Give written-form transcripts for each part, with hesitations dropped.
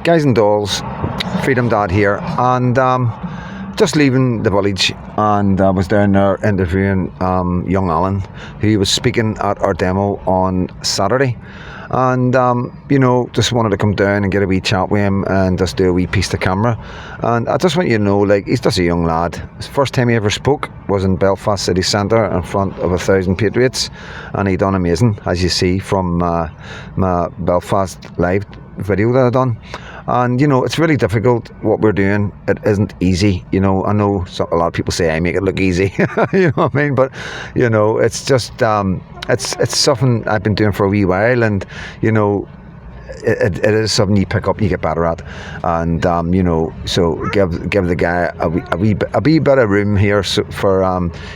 Guys and dolls, Freedom Dad here, and just leaving the village, and I was down there interviewing young Allan, who was speaking at our demo on Saturday. And just wanted to come down and get a wee chat with him and just do a wee piece to camera. And I just want you to know, like, he's just a young lad. His first time he ever spoke was in Belfast city centre in front of 1,000 patriots, and he done amazing, as you see from my Belfast live video that I done. And it's really difficult what we're doing. It isn't easy. I know a lot of people say I make it look easy. You know what I mean? But it's just it's something I've been doing for a wee while, and it is something you pick up and you get better at. And so give the guy a wee bit of room here, so for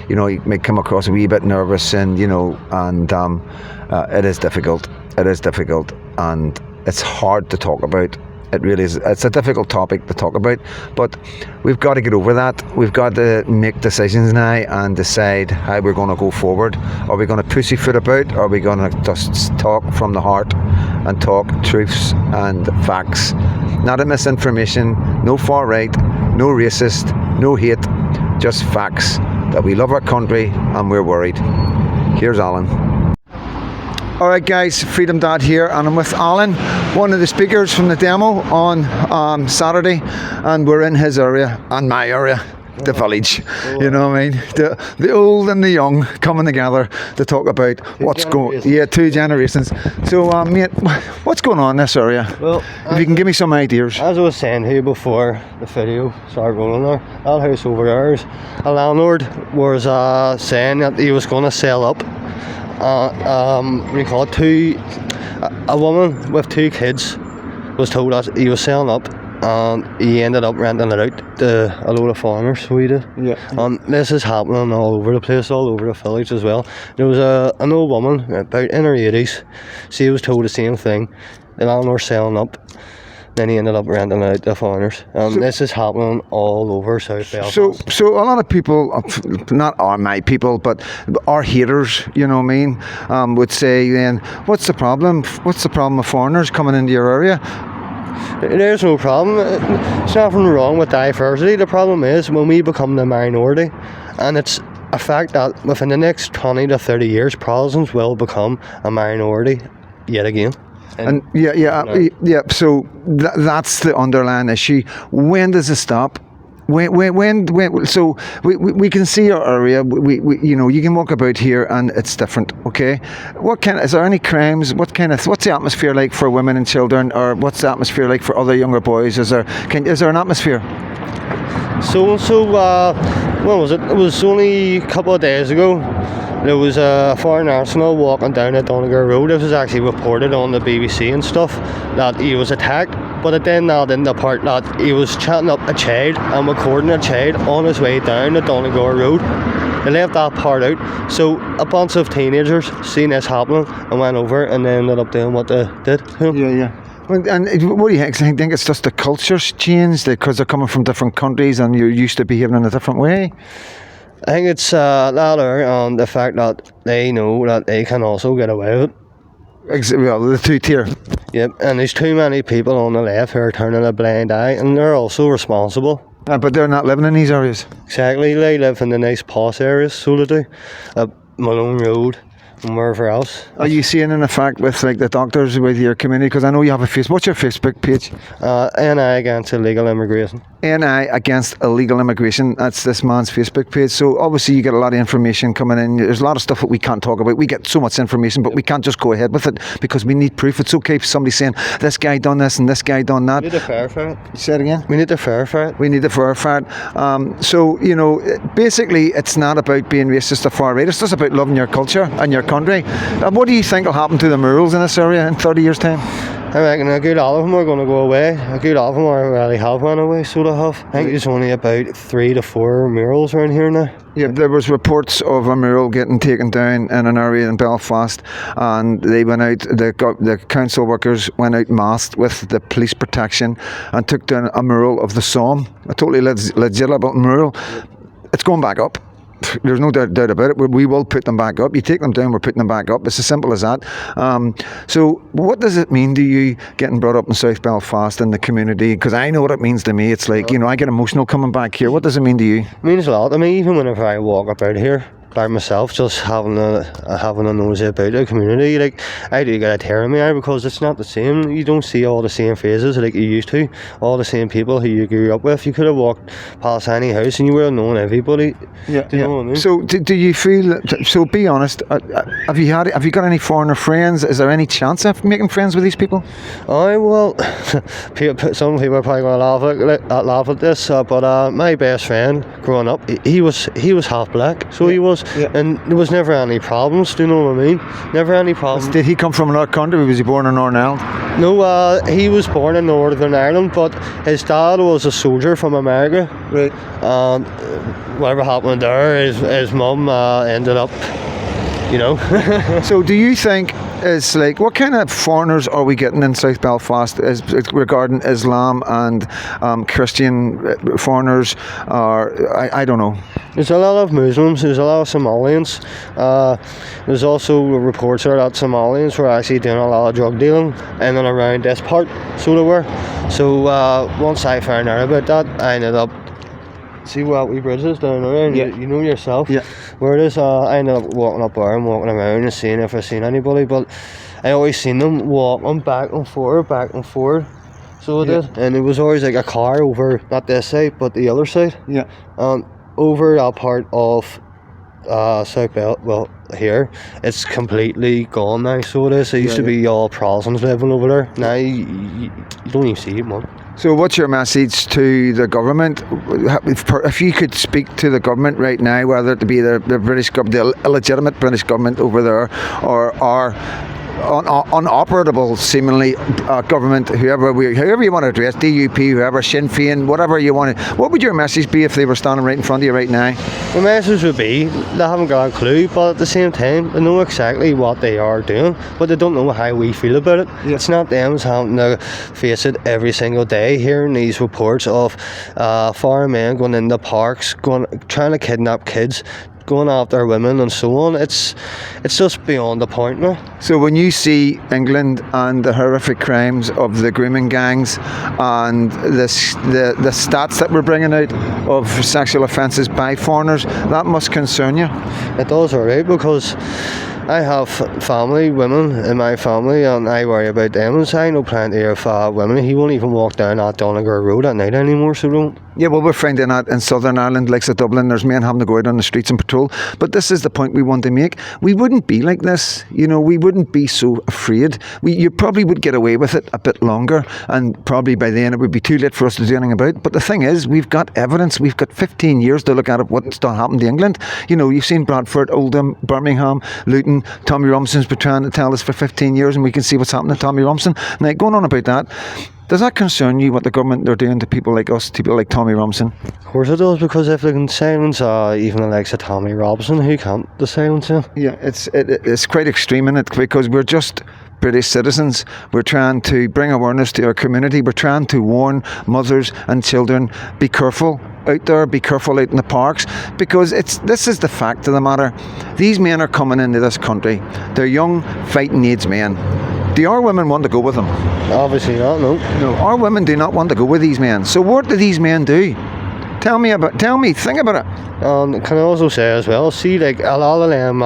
he may come across a wee bit nervous, and it is difficult. It is difficult, and it's hard to talk about. It really is. It's a difficult topic to talk about, but we've got to get over that. We've got to make decisions now and decide how we're going to go forward. Are we going to pussyfoot about? Or are we going to just talk from the heart and talk truths and facts? Not a misinformation, no far right, no racist, no hate, just facts that we love our country and we're worried. Here's Allan. Alright guys, Freedom Dad here, and I'm with Allan, one of the speakers from the demo on Saturday, and we're in his area and my area, the village. You know what I mean? The old and the young coming together to talk about what's going. Yeah, 2 generations. So, mate, what's going on in this area? Well, if you can give me some ideas. As I was saying to you before the video started rolling there, that house over there is a landlord was saying that he was going to sell up. A woman with 2 kids was told that he was selling up, and he ended up renting it out to a load of foreigners. So he did. Yeah. And this is happening all over the place, all over the village as well. There was an old woman about in her 80s. She was told the same thing. The landlord selling up. Then he ended up renting it out to foreigners. This is happening all over South Belfast. So a lot of people, not my people, but our haters, you know what I mean, would say then, what's the problem? What's the problem with foreigners coming into your area? There's no problem. There's nothing wrong with diversity. The problem is when we become the minority, and it's a fact that within the next 20 to 30 years, Protestants will become a minority yet again. And yeah. So that's the underlying issue. When does it stop? When? So we can see our area. We you can walk about here and it's different. Okay, is there any crimes? What's the atmosphere like for women and children, or what's the atmosphere like for other younger boys? Is there an atmosphere? So when was it? It was only a couple of days ago. There was a foreign national walking down the Donegal Road. This was actually reported on the BBC and stuff that he was attacked, but it then added in the part that he was chatting up a child and recording a child on his way down the Donegal Road. They left that part out, so a bunch of teenagers seen this happening and went over and they ended up doing what they did. Yeah. And what do you think? I think it's just the culture's changed because they're coming from different countries and you're used to behaving in a different way. I think it's that and the fact that they know that they can also get away with it. Well, the 2-tier. Yep, and there's too many people on the left who are turning a blind eye, and they're also responsible. But they're not living in these areas. Exactly, they live in the nice posh areas, so they do. Malone Road and wherever else. Are you seeing an effect with like the doctors with your community? Because I know you have a Facebook. What's your Facebook page? NI Against Illegal Immigration. NI Against Illegal Immigration. That's this man's Facebook page. So obviously you get a lot of information coming in. There's a lot of stuff that we can't talk about. We get so much information, but we can't just go ahead with it because we need proof. It's okay if somebody's saying this guy done this and this guy done that. We need to verify it. Say it again. We need to verify it. We need to verify it. So basically, it's not about being racist or far right. It's just about loving your culture and your country. What do you think will happen to the murals in this area in 30 years' time? I reckon a good lot of them are going to go away. A good lot of them already have went away, so they have. I think there's only about 3 to 4 murals around here now. Yeah, there was reports of a mural getting taken down in an area in Belfast, and they went out, the council workers went out masked with the police protection and took down a mural of the Psalm, a totally legitimate mural. It's going back up. there's no doubt about it. We will put them back up. You take them down, we're putting them back up. It's as simple as that. So what does it mean to you getting brought up in South Belfast in the community? Because I know what it means to me. It's like, I get emotional coming back here. What does it mean to you? It means a lot to me, even whenever I walk about here by myself, just having a nosy about the community. Like, I do get a tear in my eye because it's not the same. You don't see all the same faces like you used to, all the same people who you grew up with. You could have walked past any house and you would have known everybody. Yeah, do you know what I mean? So do you feel, so be honest, have you got any foreigner friends? Is there any chance of making friends with these people? Well, some people are probably going to laugh at this, but my best friend growing up, he was half black, so he was. Yeah. And there was never any problems, do you know what I mean? Never any problems. Did he come from another country? Was he born in Northern Ireland? No, he was born in Northern Ireland, but his dad was a soldier from America. Right. And whatever happened there, his mum ended up, So do you think, it's like, what kind of foreigners are we getting in South Belfast regarding Islam and Christian foreigners? Or I don't know. There's a lot of Muslims, there's a lot of Somalians. There's also reports that Somalians were actually doing a lot of drug dealing in and around this part, so they were. So once I found out about that, I ended up, see what we bridges down there, and you know yourself where it is. I ended up walking up there and walking around and seeing if I seen anybody, but I always seen them walking back and forth. So it did, and it was always like a car over, not this side but the other side. Yeah. Over that part of South Belt, well, here it's completely gone now. So it is. It used to be all Protestants living over there. Now you don't even see it, man. So what's your message to the government? If you could speak to the government right now, whether it be the British government, the illegitimate British government over there, or our unoperable seemingly government, whoever you want to address, DUP, whoever, Sinn Féin, whatever you want to, what would your message be if they were standing right in front of you right now? The message would be, they haven't got a clue, but at the same time they know exactly what they are doing, but they don't know how we feel about it. It's not them who's having to face it every single day, hearing these reports of foreign men going into parks, trying to kidnap kids, going after women and so on. It's just beyond the point now. So when you see England and the horrific crimes of the grooming gangs and the stats that we're bringing out of sexual offences by foreigners, that must concern you. It does, alright, because I have women in my family, and I worry about them. And I know plenty of women who won't even walk down that Donegal Road at night anymore, so don't. Yeah, well, we're finding that in Southern Ireland, like Dublin, there's men having to go out on the streets and patrol. But this is the point we want to make. We wouldn't be like this, we wouldn't be so afraid. You probably would get away with it a bit longer, and probably by then it would be too late for us to do anything about it. But the thing is, we've got evidence. We've got 15 years to look at what's done happened to England. You've seen Bradford, Oldham, Birmingham, Luton. Tommy Robson's been trying to tell us for 15 years, and we can see what's happening to Tommy Robson. Now, going on about that, does that concern you, what the government are doing to people like us, people like Tommy Robson? Of course it does, because if they can silence even the likes of Tommy Robson, who can't they silence him? Yeah, it's quite extreme in it, because we're just British citizens. We're trying to bring awareness to our community. We're trying to warn mothers and children, be careful out there, be careful out in the parks, because this is the fact of the matter. These men are coming into this country. They're young, fighting age men. Do our women want to go with them? Obviously not, no. No, our women do not want to go with these men. So what do these men do? Think about it. Can I also say as well, see, like, a lot of them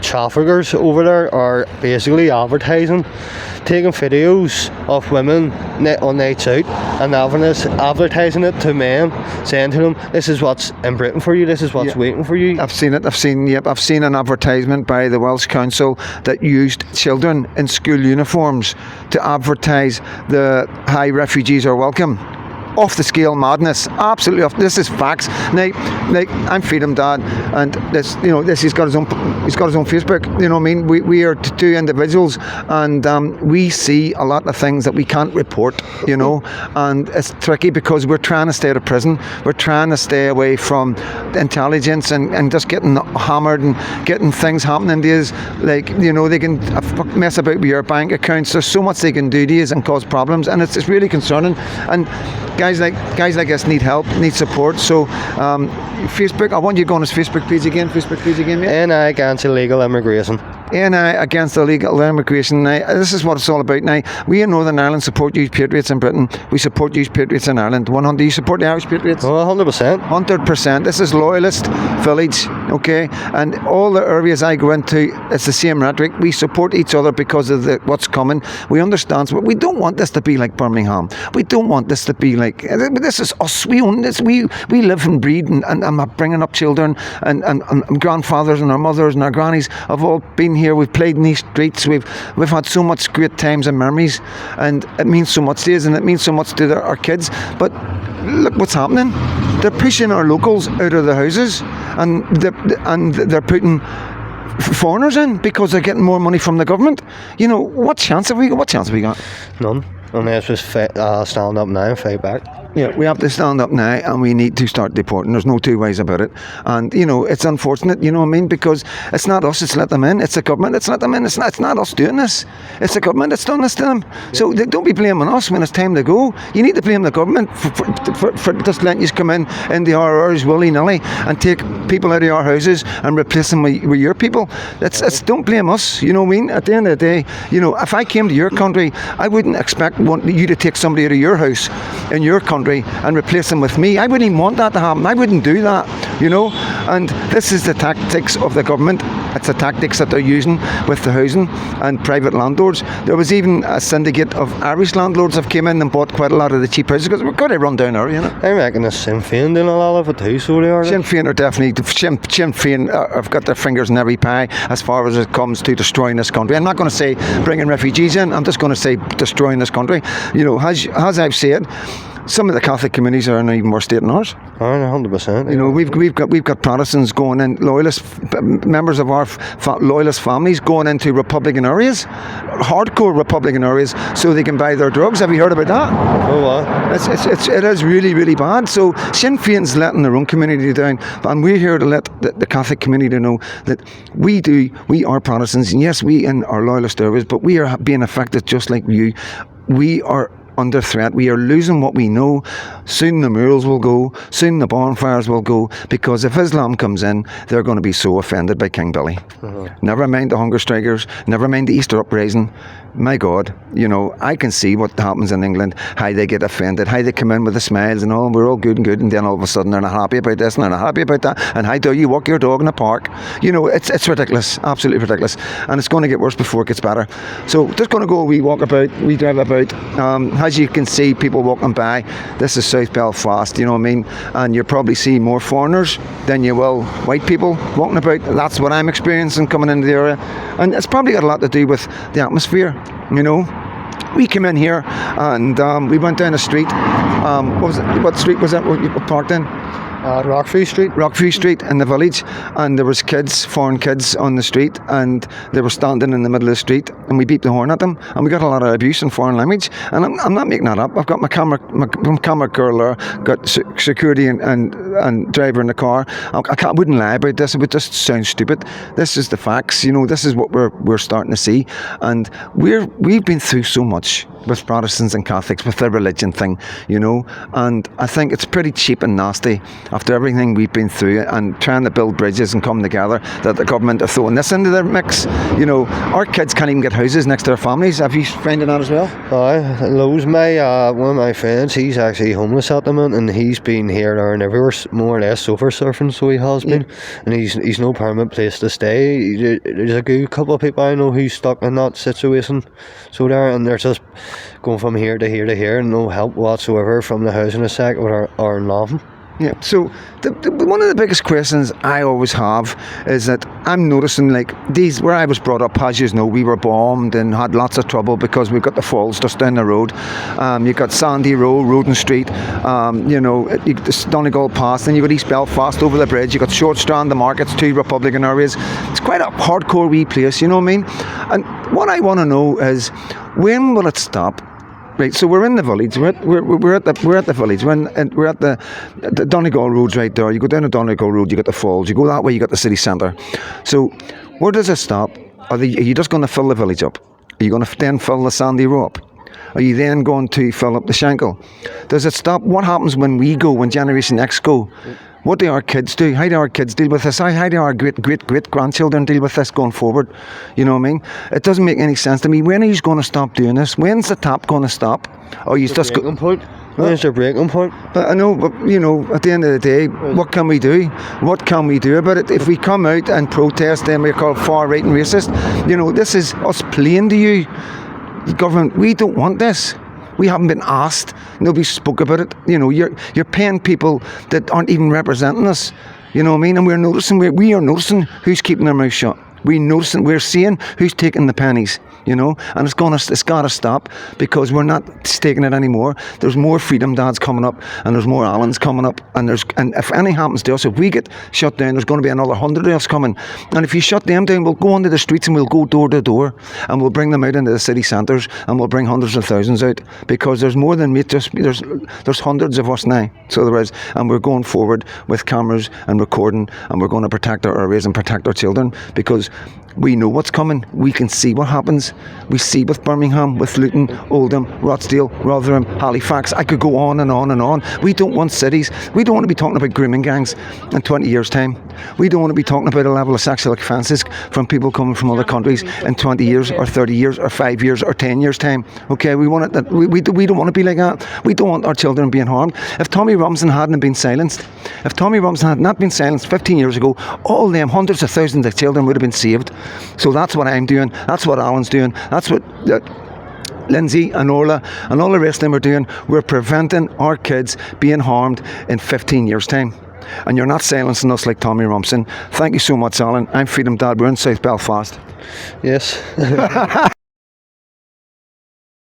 traffickers over there are basically advertising, taking videos of women on nights out and advertising it to men, saying to them, this is what's in Britain for you, this is what's waiting for you. I've seen it. I've seen an advertisement by the Welsh Council that used children in school uniforms to advertise the High Refugees Are Welcome. Off the scale madness, absolutely off. This is facts. Now, I'm Freedom Dad, and this, he's got his own Facebook. You know what I mean? We are two individuals, and we see a lot of things that we can't report. And it's tricky because we're trying to stay out of prison. We're trying to stay away from intelligence and just getting hammered and getting things happening to us. Like, they can mess about with your bank accounts. There's so much they can do to you and cause problems, and it's really concerning. And guys, guys like us need help, need support. So Facebook, I want you to go on his Facebook page again. Mate. NI against illegal immigration. NI against illegal immigration. Now, this is what it's all about. Now, we in Northern Ireland support you patriots in Britain. We support you patriots in Ireland. 100. You support the Irish patriots? Oh, 100%. 100%. This is loyalist village, okay? And all the areas I go into, it's the same rhetoric. We support each other because of what's coming. We understand, but we don't want this to be like Birmingham. We don't want this to be like, this is us. We own this. We live and breed, and I'm bringing up children, and grandfathers and our mothers and our grannies have all been here. We've played in these streets. We've had so much great times and memories, and it means so much to us, and it means so much to our kids. But look what's happening. They're pushing our locals out of the houses, and they're putting foreigners in because they're getting more money from the government. You know, what chance have we got? None. Unless we stand up now and fight back. Yeah, we have to stand up now, and we need to start deporting. There's no two ways about it. And you know, it's unfortunate. You know what I mean? Because it's not us that's let them in. It's the government that's let them in. It's not us doing this. It's the government that's done this to them. Yeah. So don't be blaming us when it's time to go. You need to blame the government for just letting you come in the RRs willy-nilly and take people out of your houses and replace them with your people. It's don't blame us. You know what I mean? At the end of the day, you know, if I came to your country, I wouldn't expect you to take somebody out of your house in your country and replace them with me. I wouldn't even want that to happen. I wouldn't do that, you know. And this is the tactics of the government. It's the tactics that they're using with the housing and private landlords. There was even a syndicate of Irish landlords that came in and bought quite a lot of the cheap houses because we've got to run down there, you know. I reckon the Sinn Féin doing a lot of it too, so they are. Sinn Féin are definitely, Sinn Féin have got their fingers in every pie as far as it comes to destroying this country. I'm not going to say bringing refugees in, I'm just going to say destroying this country. You know, as I've said, some of the Catholic communities are in an even worse state than ours. 100%. You know, we've got Protestants going in, loyalist members of our loyalist families going into Republican areas, hardcore Republican areas, so they can buy their drugs. Have you heard about that? Oh, wow. It is really, really bad. So Sinn Féin's letting their own community down, and we're here to let the Catholic community know that we are Protestants, and yes, we in our loyalist areas, but we are being affected just like you. We are under threat. We are losing what we know. Soon the murals will go. Soon the bonfires will go. Because if Islam comes in, they're going to be so offended by King Billy. Never mind the hunger strikers. Never mind the Easter uprising. My God, you know, I can see what happens in England, how they get offended, how they come in with the smiles and all, we're all good, and then all of a sudden they're not happy about this and they're not happy about that, and how dare you walk your dog in the park? You know, it's ridiculous, absolutely ridiculous, and it's going to get worse before it gets better. So just going to go a wee walk about, we drive about, as you can see people walking by. This is South Belfast, you know what I mean, and you'll probably see more foreigners than you will white people walking about. That's what I'm experiencing coming into the area, and it's probably got a lot to do with the atmosphere. You know, we came in here and we went down a street. What street was that you parked in? Rockfree Street in the village, and there was kids, foreign kids on the street, and they were standing in the middle of the street, and we beeped the horn at them, and we got a lot of abuse in foreign language. And I'm not making that up. I've got my camera girl there, got security and driver in the car. I wouldn't lie about this. It would just sound stupid. This is the facts. You know, this is what we're starting to see, and we've been through so much with Protestants and Catholics with their religion thing, you know, and I think it's pretty cheap and nasty after everything we've been through and trying to build bridges and come together that the government are throwing this into their mix. You know, our kids can't even get houses next to their families. Have you found that as well? Aye, loads. One of my friends, he's actually homeless at the moment, and he's been here, there and everywhere, more or less sofa surfing, so he has been, and he's no permanent place to stay. There's a good couple of people I know who's stuck in that situation, so there, and they're just going from here to here to here, and no help whatsoever from the housing sector or nothing. Yeah, so one of the biggest questions I always have is that I'm noticing, like, these, where I was brought up, as you know, we were bombed and had lots of trouble because we've got the falls just down the road. You've got Sandy Row, Roden Street, you know, Donegal Pass, then you've got East Belfast over the bridge, you've got Short Strand, the markets, two Republican areas. It's quite a hardcore wee place, you know what I mean? And what I want to know is, when will it stop? Right, so we're in the village. We're at the village. We're at the Donegal Road's right there. You go down the Donegal Road, you got the falls. You go that way, you got the city centre. So where does it stop? Are you just going to fill the village up? Are you going to then fill the Sandy Row up? Are you then going to fill up the Shankill? Does it stop? What happens when we go, when Generation X go? What do our kids do? How do our kids deal with this? How do our great-great-great-grandchildren deal with this going forward? You know what I mean? It doesn't make any sense to me. When are you going to stop doing this? When's the tap going to stop? Or you just breaking point. Where's the breaking point? But I know, but you know, at the end of the day, what can we do? What can we do about it? If we come out and protest, then we're called far-right and racist. You know, this is us playing to you, the government. We don't want this. We haven't been asked. Nobody spoke about it. You know, you're paying people that aren't even representing us. You know what I mean? And we're noticing. We are noticing who's keeping their mouth shut. We're seeing who's taking the pennies, you know, and it's got to stop, because we're not taking it anymore. There's more Freedom Dads coming up, and there's more Allans coming up, and if anything happens to us, if we get shut down, there's going to be another 100 of us coming. And if you shut them down, we'll go onto the streets and we'll go door to door, and we'll bring them out into the city centres, and we'll bring hundreds of thousands out, because there's more than me. There's hundreds of us now. So there is, and we're going forward with cameras and recording, and we're going to protect our areas and protect our children, because we know what's coming. We can see what happens. We see with Birmingham, with Luton, Oldham, Rochdale, Rotherham, Halifax. I could go on and on and on. We don't want cities. We don't want to be talking about grooming gangs in 20 years' time. We don't want to be talking about a level of sexual offences from people coming from other countries in 20 years or 30 years or 5 years or 10 years' time. Okay, we want it. We don't want to be like that. We don't want our children being harmed. If Tommy Robinson hadn't been silenced, if Tommy Robinson had not been silenced 15 years ago, all them hundreds of thousands of children would have been saved. So that's what I'm doing. That's what Allan's doing. That's what Lindsay and Orla and all the rest of them are doing. We're preventing our kids being harmed in 15 years' time. And you're not silencing us like Tommy Robinson. Thank you so much, Allan. I'm Freedom Dad. We're in South Belfast. Yes.